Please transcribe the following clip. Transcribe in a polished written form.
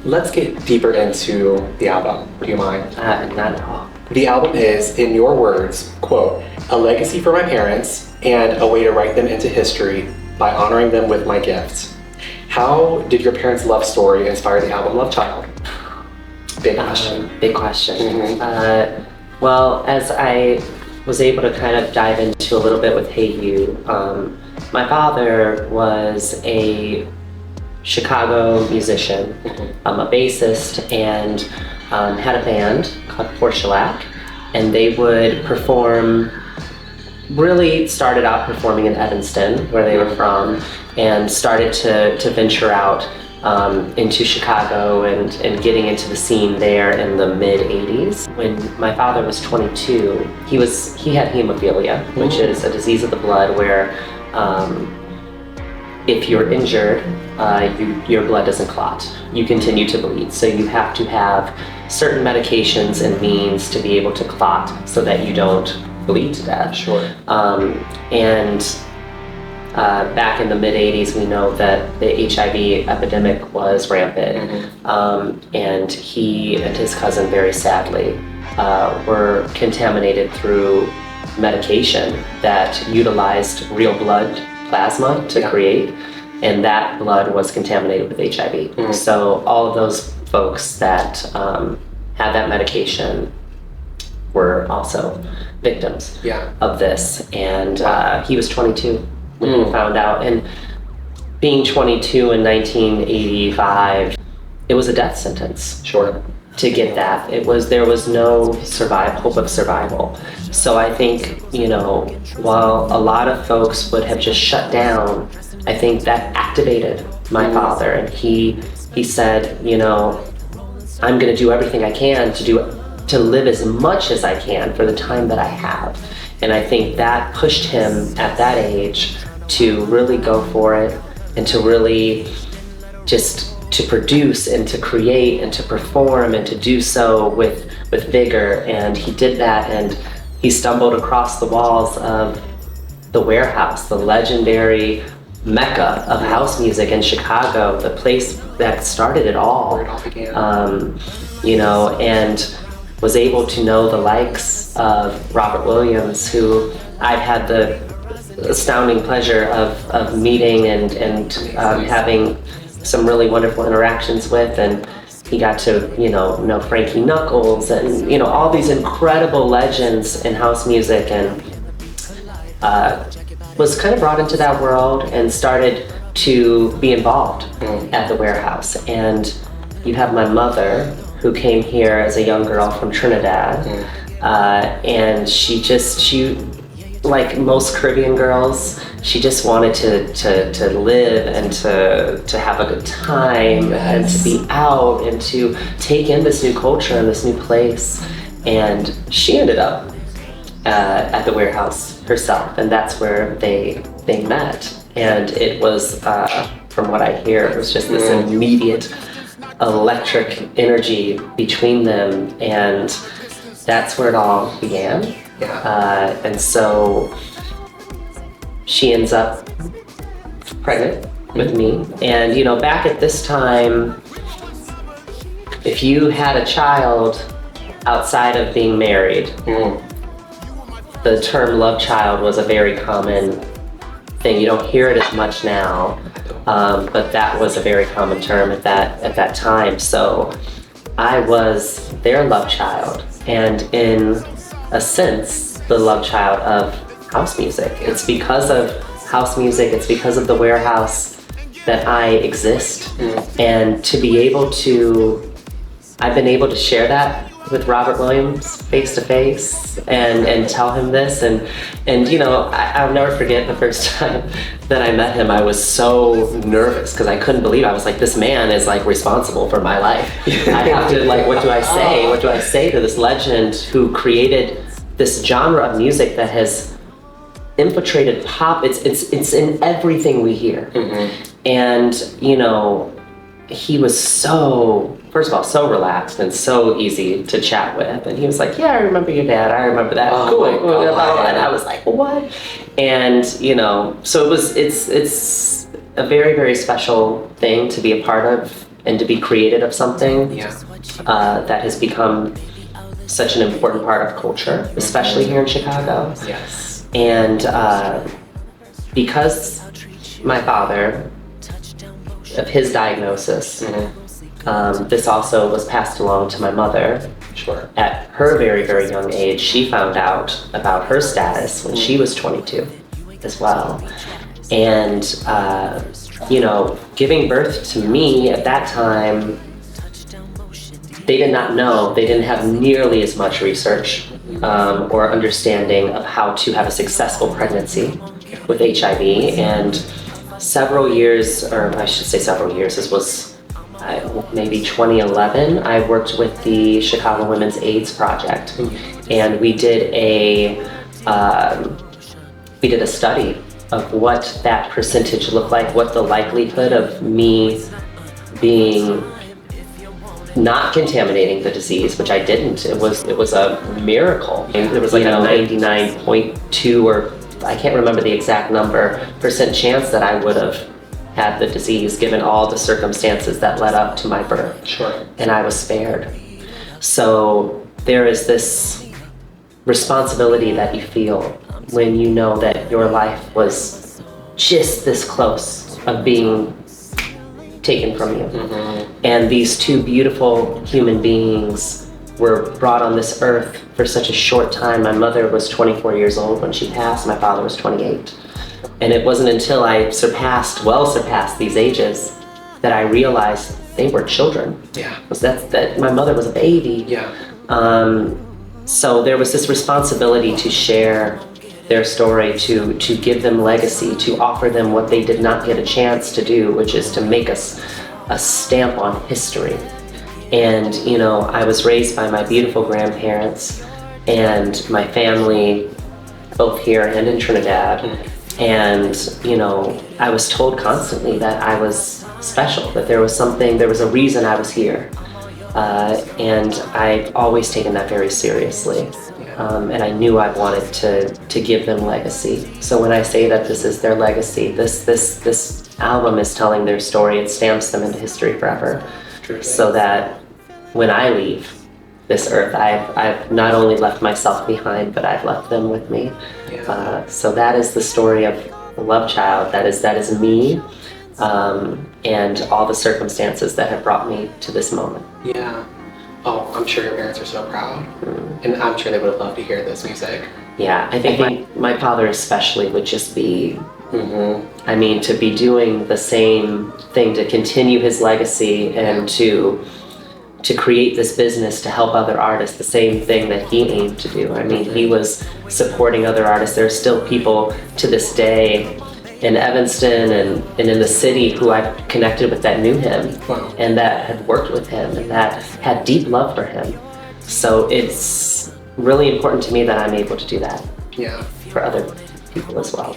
let's get deeper into the album. Do you mind? Not at all. The album is, in your words, quote, a legacy for my parents and a way to write them into history by honoring them with my gifts. How did your parents' love story inspire the album Lovechild? Big question. Big question. Mm-hmm. Well, as I was able to kind of dive into a little bit with Hey You, my father was a Chicago musician, Mm-hmm. a bassist, and had a band called Porcelac, and they would perform, really started out performing in Evanston, where they were from, and started to venture out into Chicago and getting into the scene there in the mid-'80s. When my father was 22, he had hemophilia, which is a disease of the blood where if you're injured, your blood doesn't clot. You continue to bleed. So you have to have certain medications and means to be able to clot so that you don't bleed to death. Sure. Back in the mid-'80s, we know that the HIV epidemic was rampant. Mm-hmm. And he and his cousin, very sadly, were contaminated through medication that utilized real blood plasma to create, and that blood was contaminated with HIV. Mm-hmm. So all of those folks that had that medication were also victims of this. And he was 22 when he found out. And being 22 in 1985, it was a death sentence. Sure. To get that, there was no hope of survival. So I think, while a lot of folks would have just shut down, I think that activated my father, and he said, I'm going to do everything I can to live as much as I can for the time that I have. And I think that pushed him at that age to really go for it and to really just to produce and to create and to perform and to do so with vigor. And he did that, and he stumbled across the walls of the Warehouse, the legendary mecca of house music in Chicago, the place that started it all. Where it all began. And was able to know the likes of Robert Williams, who I've had the astounding pleasure of meeting and having some really wonderful interactions with, and he got to know Frankie Knuckles and all these incredible legends in house music, and was kind of brought into that world and started to be involved at the Warehouse. And you have my mother, who came here as a young girl from Trinidad, and she like most Caribbean girls, she just wanted to live and to have a good time and to be out and to take in this new culture and this new place. And she ended up at the Warehouse herself, and that's where they met. And it was, from what I hear, it was just this immediate electric energy between them, and that's where it all began. And so she ends up pregnant with me. And back at this time, if you had a child outside of being married, the term love child was a very common thing. You don't hear it as much now, but that was a very common term at that time. So I was their love child, and in a sense, the love child of house music. It's because of house music, it's because of the Warehouse that I exist. And to be able to, I've been able to share that with Robert Williams face to face and tell him this, and I'll never forget the first time that I met him. I was so nervous because I couldn't believe, I was like, this man is like responsible for my life. I have to, like, what do I say? What do I say to this legend who created this genre of music that has infiltrated pop? It's in everything we hear. And he was so, first of all, so relaxed and so easy to chat with. And he was like, yeah, I remember your dad. I remember that. Cool. And I was like, what? And, so it's a very, very special thing to be a part of and to be created of something Yeah. that has become such an important part of culture, especially here in Chicago. Yes. And because my father, of his diagnosis, this also was passed along to my mother. Sure. At her very, very young age, she found out about her status when she was 22 as well. And, you know, giving birth to me at that time, they did not know, they didn't have nearly as much research or understanding of how to have a successful pregnancy with HIV. And several years, or I should say several years, this was maybe 2011, I worked with the Chicago Women's AIDS Project, and we did a study of what that percentage looked like, what the likelihood of me being not contaminating the disease, which I didn't. It was a miracle. There was like a 99.2, or I can't remember the exact number, percent chance that I would have had the disease given all the circumstances that led up to my birth. Sure. And I was spared. So there is this responsibility that you feel when you know that your life was just this close of being taken from you. And these two beautiful human beings were brought on this earth for such a short time. My mother was 24 years old when she passed. My father was 28. And it wasn't until I well surpassed these ages that I realized they were children. Yeah. That my mother was a baby. Yeah. So there was this responsibility to share their story, to give them legacy, to offer them what they did not get a chance to do, which is to make us a stamp on history. And, you know, I was raised by my beautiful grandparents and my family, both here and in Trinidad. And, you know, I was told constantly that I was special, that there was a reason I was here. And I've always taken that very seriously. And I knew I wanted to give them legacy. So when I say that this is their legacy, this album is telling their story. It stamps them into history forever. So that when I leave this earth, I've not only left myself behind, but I've left them with me. So that is the story of Lovechild. That is me, and all the circumstances that have brought me to this moment. Yeah. Oh, I'm sure your parents are so proud. And I'm sure they would love to hear this music. Yeah, I think my father especially would just be, I mean, to be doing the same thing, to continue his legacy and to create this business to help other artists, the same thing that he aimed to do. I mean, he was supporting other artists. There are still people to this day in Evanston and in the city who I've connected with that knew him and that had worked with him and that had deep love for him. So it's really important to me that I'm able to do that for other people as well.